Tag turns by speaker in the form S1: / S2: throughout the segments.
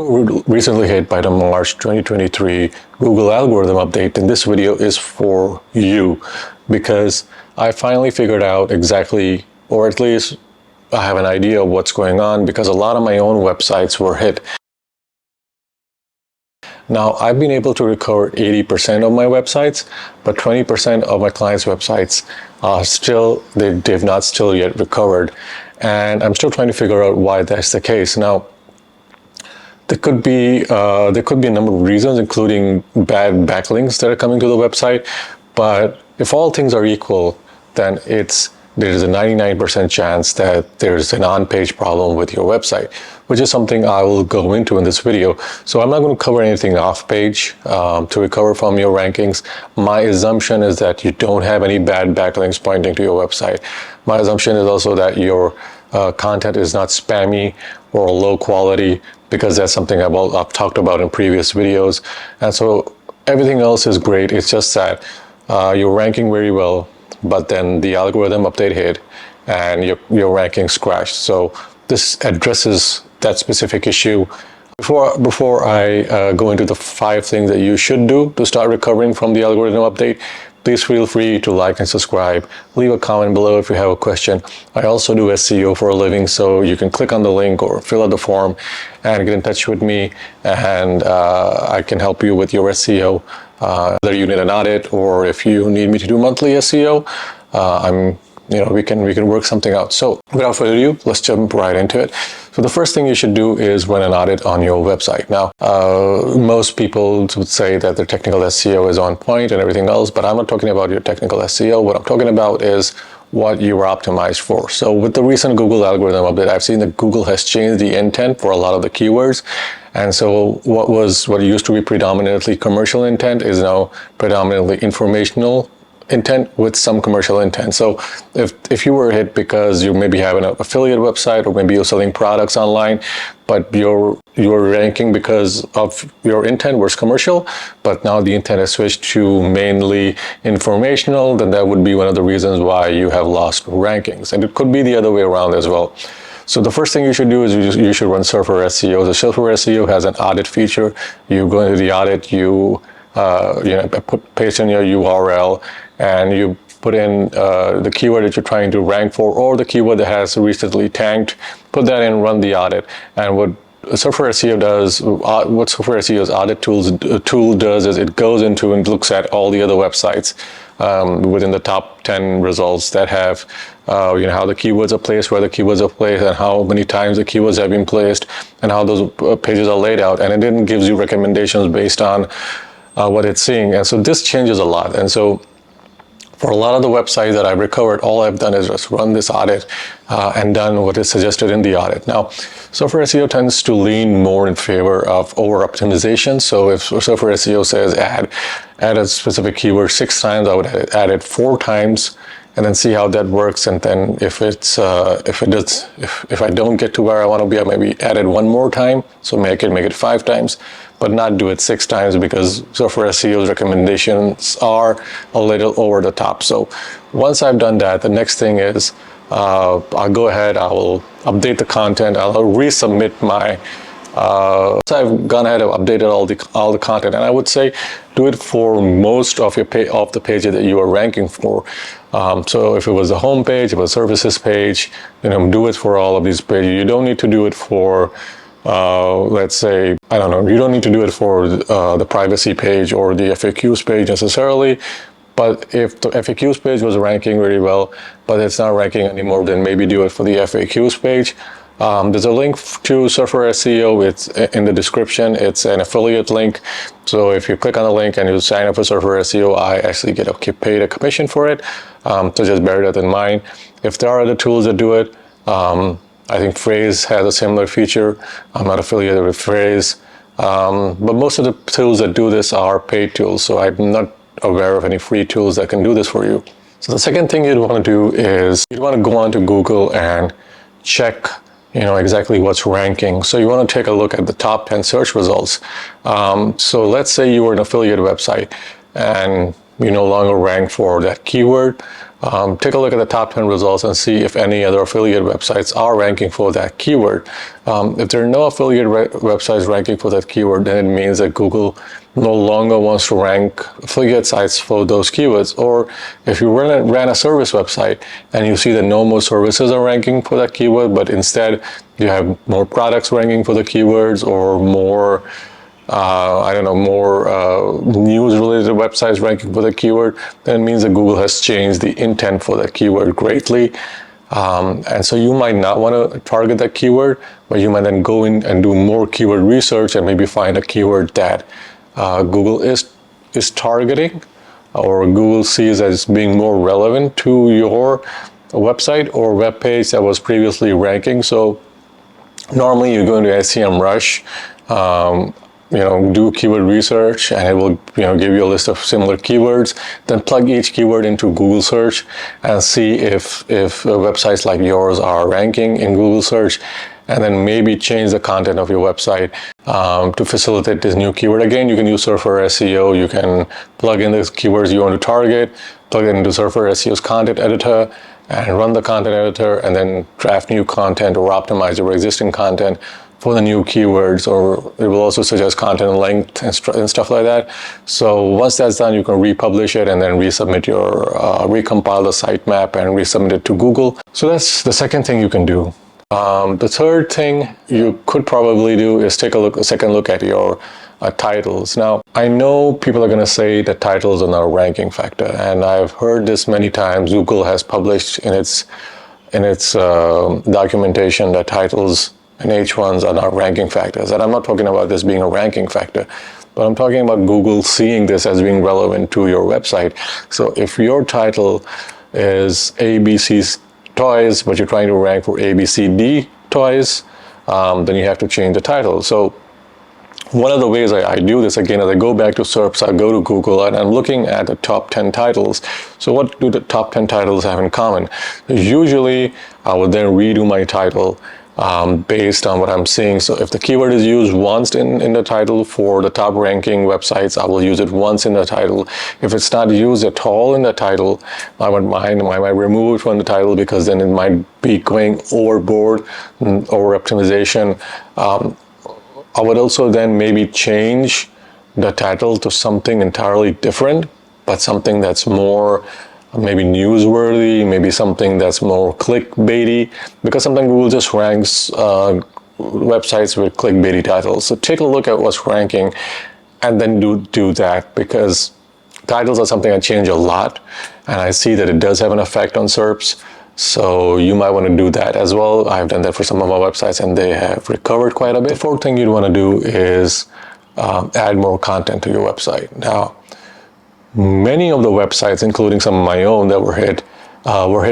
S1: Recently hit by the March 2023 Google algorithm update, and this video is for you because I finally figured out exactly, or at least I have an idea of what's going on, because a lot of my own websites were hit. Now, I've been able to recover 80% of my websites, but 20% of my clients' websites are still, they've not still yet recovered. And I'm still trying to figure out why that's the case. Now, there could be a number of reasons, including bad backlinks that are coming to the website. But if all things are equal, then there's a 99% chance that there's an on-page problem with your website, which is something I will go into in this video. So I'm not going to cover anything off-page to recover from your rankings. My assumption is that you don't have any bad backlinks pointing to your website. My assumption is also that your content is not spammy or low quality, because that's something I've talked about in previous videos. And so everything else is great. It's just that you're ranking very well, but then the algorithm update hit and your rankings crashed. So this addresses that specific issue. Before I go into the 5 things that you should do to start recovering from the algorithm update, please feel free to like and subscribe. Leave a comment below if you have a question. I also do SEO for a living, so you can click on the link or fill out the form and get in touch with me, and I can help you with your SEO. Whether you need an audit or if you need me to do monthly SEO, we can work something out. So without further ado, let's jump right into it. So the first thing you should do is run an audit on your website. Now, most people would say that their technical SEO is on point and everything else, but I'm not talking about your technical SEO. What I'm talking about is what you were optimized for. So with the recent Google algorithm update, I've seen that Google has changed the intent for a lot of the keywords. And so what used to be predominantly commercial intent is now predominantly informational intent with some commercial intent. So if you were hit because you maybe have an affiliate website, or maybe you're selling products online, but you're ranking because of your intent was commercial, but now the intent has switched to mainly informational, then that would be one of the reasons why you have lost rankings. And it could be the other way around as well. So the first thing you should do is you should run Surfer SEO. The Surfer SEO has an audit feature. You go into the audit, paste in your URL, and you put in the keyword that you're trying to rank for, or the keyword that has recently tanked. Put that in, run the audit, and what Surfer SEO does, what Surfer SEO's audit tool does is it goes into and looks at all the other websites within the top 10 results that have how the keywords are placed, where the keywords are placed, and how many times the keywords have been placed, and how those pages are laid out. And it then gives you recommendations based on what it's seeing. And so this changes a lot. And so for a lot of the websites that I've recovered, all I've done is just run this audit and done what is suggested in the audit. Now, Surfer SEO tends to lean more in favor of over-optimization. So if Surfer SEO says add a specific keyword 6 times, I would add it 4 times and then see how that works. And then if I don't get to where I want to be, I maybe add it 1 more time. So make it 5 times, but not do it 6 times, because Surfer SEO's recommendations are a little over the top. So once I've done that, the next thing is I'll go ahead, I will update the content, I'll resubmit my so I've gone ahead and updated all the content, and I would say do it for most of the pages that you are ranking for. So if it was the home page, if it was a services page, do it for all of these pages. You don't need to do it for let's say, I don't know, you don't need to do it for the privacy page or the FAQs page necessarily. But if the FAQs page was ranking really well, but it's not ranking anymore, then maybe do it for the FAQs page. There's a link to Surfer SEO. It's in the description. It's an affiliate link. So if you click on the link and you sign up for Surfer SEO, I actually get paid a commission for it. So just bear that in mind. If there are other tools that do it, I think Phrase has a similar feature. I'm not affiliated with Phrase. But most of the tools that do this are paid tools. So I'm not aware of any free tools that can do this for you. So the second thing you'd want to do is you'd want to go onto Google and check exactly what's ranking. So you want to take a look at the top 10 search results. So let's say you were an affiliate website and you no longer rank for that keyword. take a look at the top 10 results and see if any other affiliate websites are ranking for that keyword. If there are no affiliate websites ranking for that keyword, then it means that Google no longer wants to rank affiliate sites for those keywords. Or if you ran a service website and you see that no more services are ranking for that keyword, but instead you have more products ranking for the keywords, or more more news-related websites ranking for the keyword, then it means that Google has changed the intent for that keyword greatly. And so you might not want to target that keyword, but you might then go in and do more keyword research and maybe find a keyword that Google is targeting, or Google sees as being more relevant to your website or web page that was previously ranking. So normally you go into SEMrush, do keyword research, and it will give you a list of similar keywords. Then plug each keyword into Google search and see if websites like yours are ranking in Google search, and then maybe change the content of your website to facilitate this new keyword. Again, you can use Surfer SEO. You can plug in the keywords you want to target, plug it into Surfer SEO's content editor, and run the content editor, and then draft new content or optimize your existing content for the new keywords, or it will also suggest content length and stuff like that. So once that's done, you can republish it and then resubmit recompile the sitemap and resubmit it to Google. So that's the second thing you can do. The third thing you could probably do is take a second look at your titles. Now, I know people are going to say that titles are not a ranking factor, and I've heard this many times. Google has published in its documentation that titles and H1s are not ranking factors. And I'm not talking about this being a ranking factor, but I'm talking about Google seeing this as being relevant to your website. So if your title is ABC's Toys, but you're trying to rank for ABCD Toys, then you have to change the title. So one of the ways I do this, again, as I go back to SERPs, I go to Google and I'm looking at the top 10 titles. So what do the top 10 titles have in common? Usually, I would then redo my title based on what I'm seeing. So if the keyword is used once in the title for the top ranking websites, I will use it once in the title. If it's not used at all in the title, I might remove it from the title, because then it might be going overboard, over optimization. I would also then maybe change the title to something entirely different, but something that's more maybe newsworthy, maybe something that's more clickbaity, because sometimes Google just ranks websites with clickbaity titles. So take a look at what's ranking and then do that, because titles are something I change a lot, and I see that it does have an effect on SERPs. So you might want to do that as well. I've done that for some of my websites and they have recovered quite a bit. The fourth thing you'd want to do is add more content to your website. Now, many of the websites, including some of my own that were hit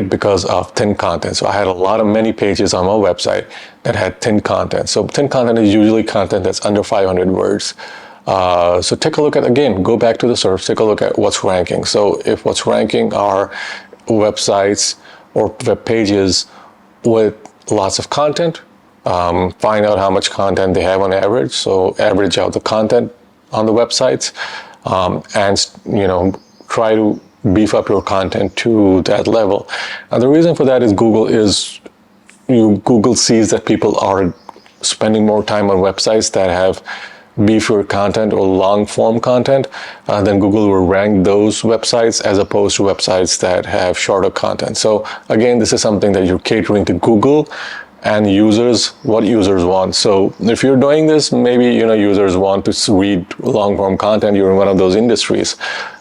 S1: because of thin content. So I had many pages on my website that had thin content. So thin content is usually content that's under 500 words. So take a look at, again, go back to the SERPs, take a look at what's ranking. So if what's ranking are websites or web pages with lots of content, find out how much content they have on average. So average out the content on the websites, and try to beef up your content to that level. And the reason for that is Google sees that people are spending more time on websites that have beefier content or long form content, then Google will rank those websites as opposed to websites that have shorter content. So again, this is something that you're catering to Google and users, what users want. So if you're doing this, maybe users want to read long form content, you're in one of those industries.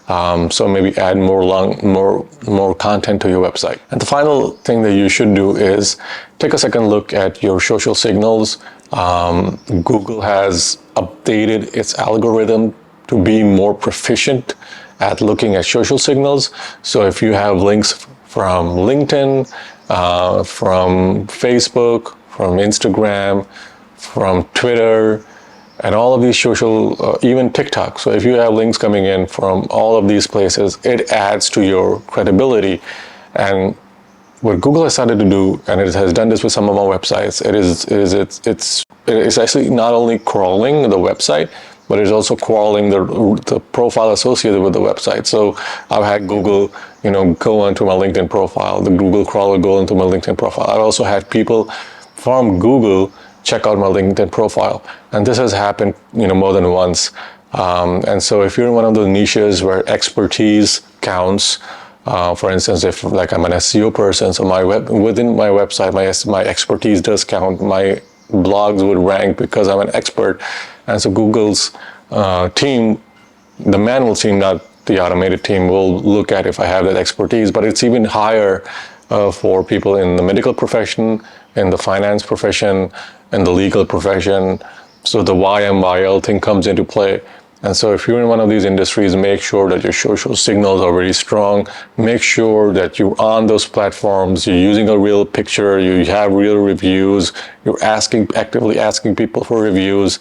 S1: So maybe add more content to your website. And the final thing that you should do is take a second look at your social signals. Google has updated its algorithm to be more proficient at looking at social signals. So if you have links from LinkedIn, from Facebook, from Instagram, from Twitter, and all of these social, even TikTok. So if you have links coming in from all of these places, it adds to your credibility. And what Google has started to do, and it has done this with some of our websites, it's actually not only crawling the website, but it's also crawling the profile associated with the website. So I've had Google, go onto my LinkedIn profile. The Google crawler go into my LinkedIn profile. I've also had people from Google check out my LinkedIn profile, and this has happened, more than once. And so if you're in one of those niches where expertise counts, for instance, if like I'm an SEO person, so within my website, my expertise does count. My blogs would rank because I'm an expert, and so Google's team, the manual team, not the automated team, will look at if I have that expertise. But it's even higher for people in the medical profession, in the finance profession, in the legal profession. So the YMYL thing comes into play. And so if you're in one of these industries, make sure that your social signals are very strong. Make sure that you're on those platforms, you're using a real picture, you have real reviews, you're actively asking people for reviews,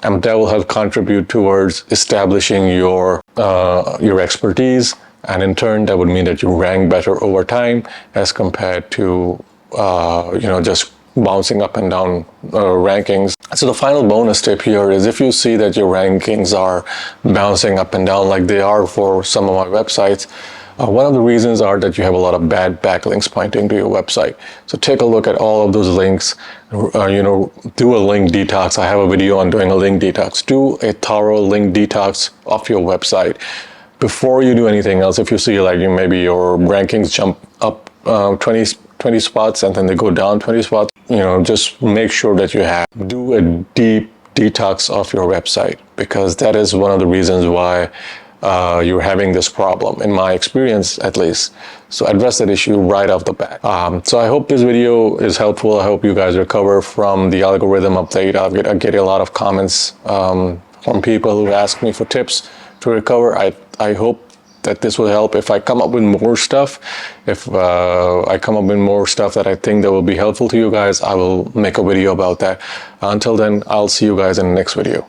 S1: and that will help contribute towards establishing your expertise. And in turn, that would mean that you rank better over time as compared to just bouncing up and down rankings. So the final bonus tip here is, if you see that your rankings are bouncing up and down like they are for some of my websites, one of the reasons are that you have a lot of bad backlinks pointing to your website. So take a look at all of those links, do a link detox. I have a video on doing a link detox. Do a thorough link detox of your website before you do anything else. If you see like maybe your rankings jump up 20 spots and then they go down 20 spots, just make sure that you do a deep detox of your website, because that is one of the reasons why you're having this problem, in my experience at least. So address that issue right off the bat. So I hope this video is helpful. I hope you guys recover from the algorithm update. I get a lot of comments from people who ask me for tips to recover. I hope that this will help. If I come up with more stuff, that I think that will be helpful to you guys, I will make a video about that. Until then, I'll see you guys in the next video.